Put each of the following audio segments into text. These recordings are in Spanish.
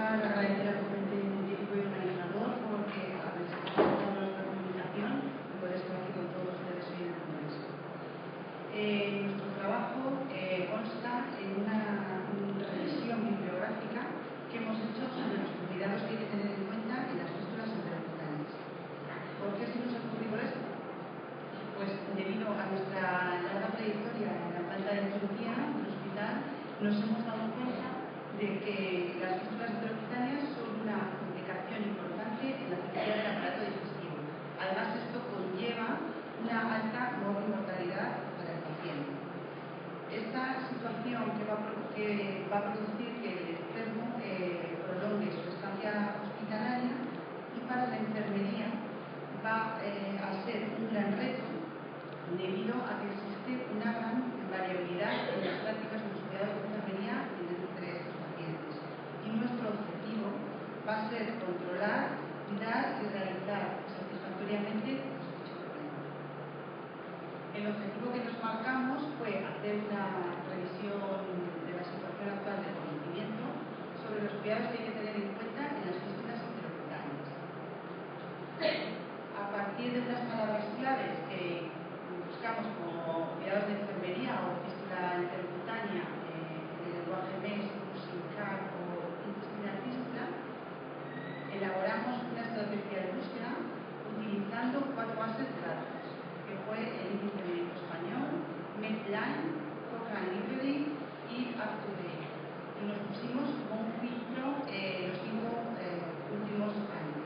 empezar a agradecer al comité científico y organizador porque a veces nuestra comunicación y poder estar aquí con todos ustedes hoy en el Congreso. Nuestro trabajo consta en una revisión bibliográfica que hemos hecho sobre los cuidados que hay que tener en cuenta en las fístulas intracutáneas. ¿Por qué se nos ha ocurrido esto? Pues debido a nuestra larga trayectoria en la planta de cirugía del hospital, nos hemos dado cuenta de que las fístulas intracutáneas son una complicación importante en la cirugía del aparato digestivo. Además, esto conlleva una alta mortalidad para el paciente. Esta situación que va a producir que el enfermo prolongue su estancia hospitalaria, y para la enfermería va a ser un gran reto debido a que existe una gran variabilidad en las prácticas de los cuidados de enfermería entre estos pacientes. Y nuestro objetivo va a ser controlar, cuidar y realizar satisfactoriamente dicho problema. El objetivo que nos marcamos fue hacer una revisión de la situación actual del conocimiento sobre los cuidados que hay que tener en cuenta en las fístulas intracutáneas. A partir de unas palabras claves que buscamos como cuidados de enfermería o fístula intercutánea en el lenguaje MES, SINCAR o intestinal fístula, elaboramos una estrategia de búsqueda utilizando 4 bases de datos, que fue el índice médico español, Medline, Cochrane Library y UpToDate. Y nos pusimos como un filtro los 5 últimos años.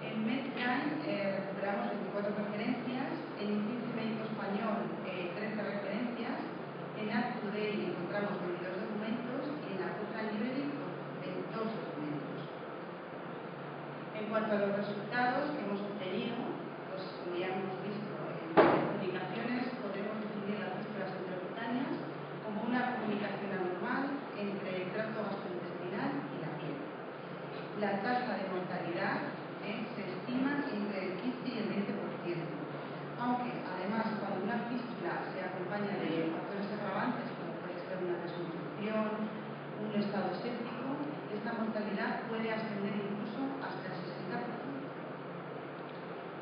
En Medline recuperamos 24 referencias, en el índice médico español 13 referencias, en UpToDate encontramos 22 documentos y en la Cochrane Library 2 documentos. En cuanto a los resultados que hemos obtenido, pues como ya hemos visto en las publicaciones, podemos definir las fístulas intracutáneas como una comunicación anormal entre el tracto gastrointestinal y la piel. La tasa de mortalidad se estima entre el 15 y el 20%, aunque además cuando una fístula se acompaña de factores agravantes como puede ser una desnutrición, un estado séptico, esta mortalidad puede ascender incluso hasta el 60%.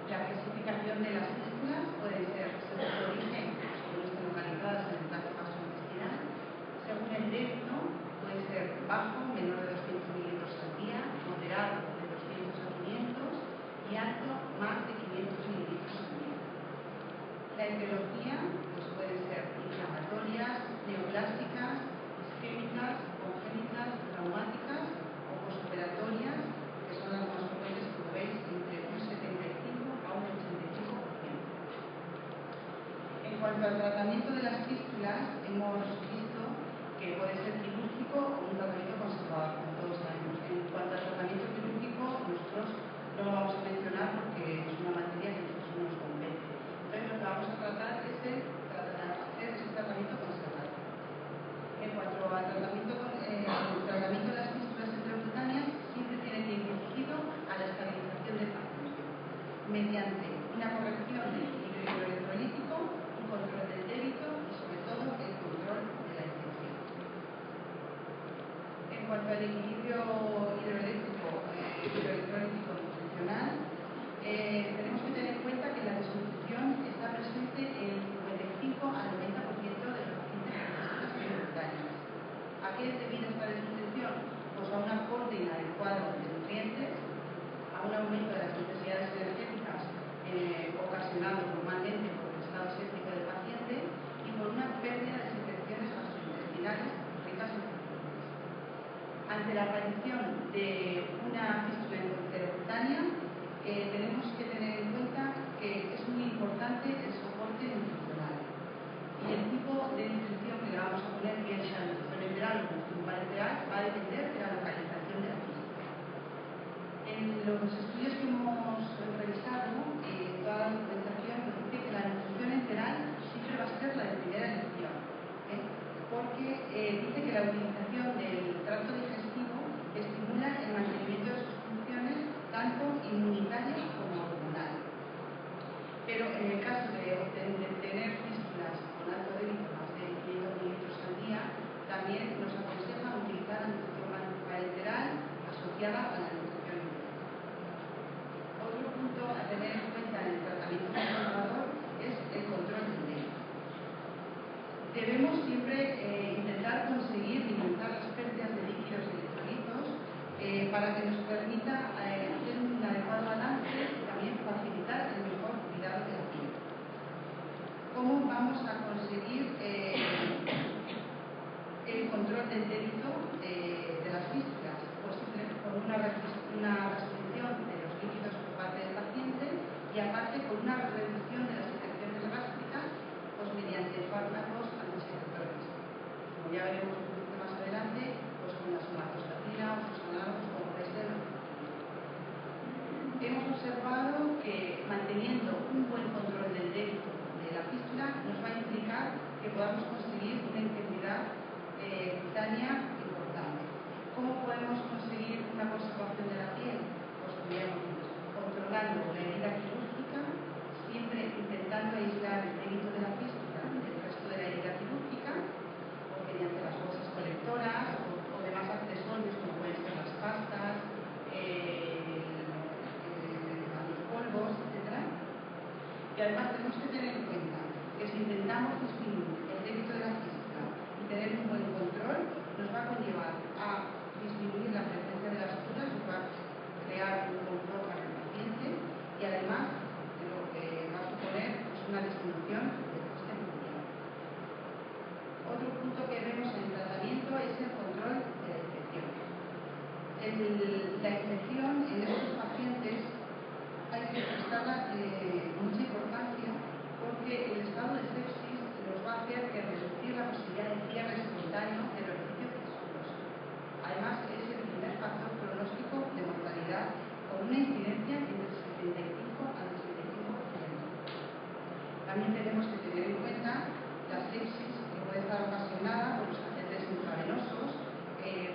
La clasificación de las fístulas puede ser según el origen, según estén localizadas en el tracto gastrointestinal, según el débito, puede ser bajo, menor de 200 mililitros al día, moderado de 200 a 500 y alto, más de 500 mililitros al día. La etiología pues puede ser inflamatorias, neoplásicas, isquémicas, congénitas, traumáticas o postoperatorias, que son las más frecuentes, como veis, entre un 75 a un 85%. En cuanto al tratamiento de las fístulas, hemos visto que puede ser quirúrgico o un tratamiento conservador, como todos sabemos. En cuanto al tratamiento quirúrgico, nosotros no lo vamos a mencionar porque es una materia que a nosotros no nos compete. Entonces, lo que vamos a tratar es de hacer ese tratamiento conservador. En cuanto al tratamiento de las fístulas intracutáneas, siempre tiene que ir dirigido a la estabilización del paciente, mediante una corrección del equilibrio electrolítico, un control del débito y, sobre todo, el control de la infección. En cuanto al equilibrio hidroelectrolítico nutricional, tenemos que tener en cuenta que la desnutrición está presente en el 55 al 90% de los pacientes con fístulas intracutáneas. ¿A qué es debida esta desnutrición? Pues a un aporte inadecuado de nutrientes, a un aumento de las necesidades energéticas ocasionado normalmente por el estado séptico del paciente y por una pérdida de secreciones gastrointestinales ricas en proteínas. Ante la aparición de una fístula intracutánea, tenemos que tener en cuenta que es muy importante el soporte nutricional. Y el tipo de nutrición que le vamos a poner, bien sea nutrición enteral o nutrición parenteral, va a depender de la localización de la fístula. En los estudios que hemos revisado, toda la documentación nos dice que la nutrición enteral siempre va a ser la de primera elección, porque dice que la utilización del tracto digestivo estimula el mantenimiento de sus funciones tanto inmunitarias como hormonales. Pero en el caso de tener fístulas con alto débito, más de 500 mililitros al día, también nos aconsejan utilizar asociada a la nutrición. Otro punto a tener en cuenta en el tratamiento conservador es el control del débito. Debemos siempre intentar conseguir minimizar las pérdidas de líquidos y electrolitos para que nos permita hacer un adecuado balance y también facilitar el mejor cuidado de la piel. ¿Cómo vamos a conseguir el control del débito de las fístulas? Pues simplemente con una restricción de los líquidos por parte del paciente y aparte con una reducción de las infecciones gástricas pues mediante fármacos antiinfectores. Como ya veremos un poquito más adelante, pues con la somatostatina o sus análogos como puede ser. Hemos observado que manteniendo un buen control del débito de la fístula nos va a implicar que podamos conseguir una integridad cutánea importante. ¿Cómo podemos conseguir una conservación de la piel? Pues como ya hemos dicho, controlando la herida quirúrgica, siempre intentando aislar el débito de la fístula del resto de la herida quirúrgica, o mediante las bolsas colectoras o demás accesorios como pueden ser las pastas, los polvos, etc. Y además tenemos que tener en cuenta que si intentamos disminuir el débito de la fístula y tener un buen control, nos va a conllevar a disminuir la frecuencia de las suturas, nos va a crear un confort para el paciente y además lo que va a suponer es una disminución del coste mundial. Otro punto que vemos en el tratamiento es el control de la infección. La infección en estos pacientes hay que prestarle mucha importancia porque el estado de sepsis nos va a hacer que reducir la posibilidad de cierre espontáneo del orificio fisuroso. Además, es el primer factor pronóstico de mortalidad con una incidencia entre el 75 al 85%. También tenemos que tener en cuenta la sepsis que puede estar ocasionada por los catéteres intravenosos,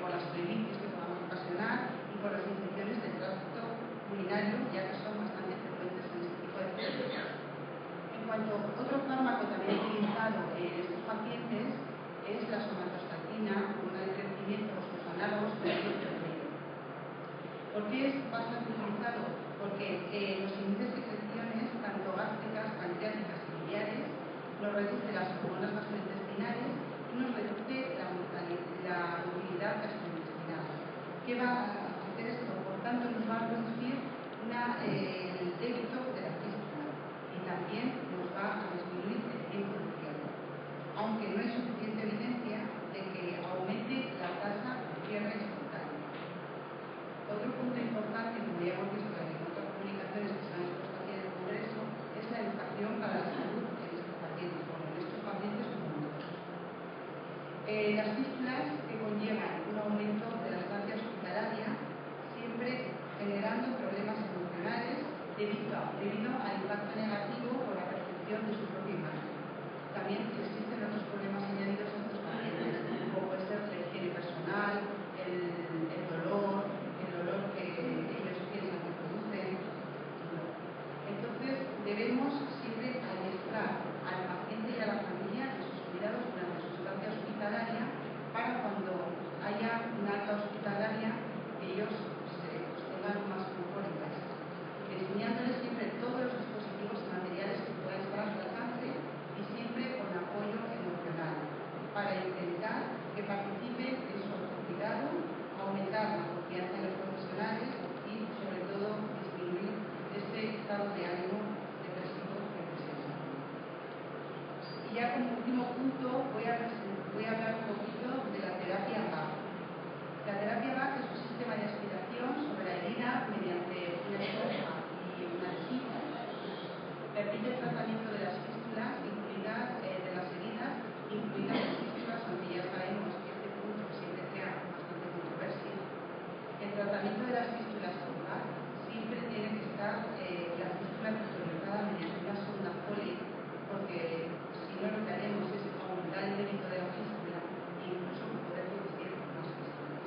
por las pleuritis que podamos ocasionar y por las infecciones del tracto urinario, ya que son bastante frecuentes en este tipo de pacientes. En cuanto a otro fármaco también utilizado en estos pacientes es la somatostatina, hormona de crecimiento o sus análogos de petróleo. ¿Por qué es bastante utilizado? Porque los índices de secreciones, tanto gástricas, pancreáticas y biliares, nos reduce las hormonas gastrointestinales y nos reduce la motilidad gastrointestinal. ¿Qué va a hacer esto? Por tanto, nos va a reducir el débito de la fístula y también nos va a disminuir el tiempo de cierre, aunque no hay suficiente evidencia de que aumente la tasa de cierre espontáneo. Otro punto importante, como ya hemos visto en otras publicaciones que se han expuesto aquí en el Congreso, es la educación para la salud en estos pacientes, como en estos pacientes numerosos. Las fístulas que conllevan un aumento de la estancia hospitalaria, siempre generando problemas emocionales debido al impacto negativo por la percepción de su propia imagen. También existen otros problemas añadidos a estos pacientes, como puede ser la higiene personal, el dolor que ellos piensan que producen. Entonces, debemos siempre adiestrar al paciente y a la familia en sus cuidados durante su estancia hospitalaria para cuando haya una alta hospitalaria ellos tengan más confort en casa, enseñándoles siempre todos los dispositivos y materiales que puedan estar a su alcance y siempre con apoyo emocional para intentar que participen en su autocuidado, aumentar la confianza en los profesionales y sobre todo disminuir ese estado de ánimo depresivo que presentan. Y ya como último punto voy a hablar un poquito de la terapia BAC. La terapia BAC es un sistema de aspiración sobre la herida mediante una esponja y un adhesivo. Permite el tratamiento de las fístulas, de las heridas, incluidas las fístulas, aunque ya sabemos que este punto siempre crea bastante controversia. El tratamiento de las fístulas con BAC siempre tiene que estar la fístula tutorizada mediante una sonda Foley, porque si no lo que haremos es aumentar el débito de la fístula e incluso poder producir más fístulas.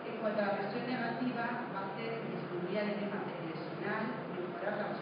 En cuanto a la presión negativa, va a hacer que disminuya el edema perilesional, mejorar la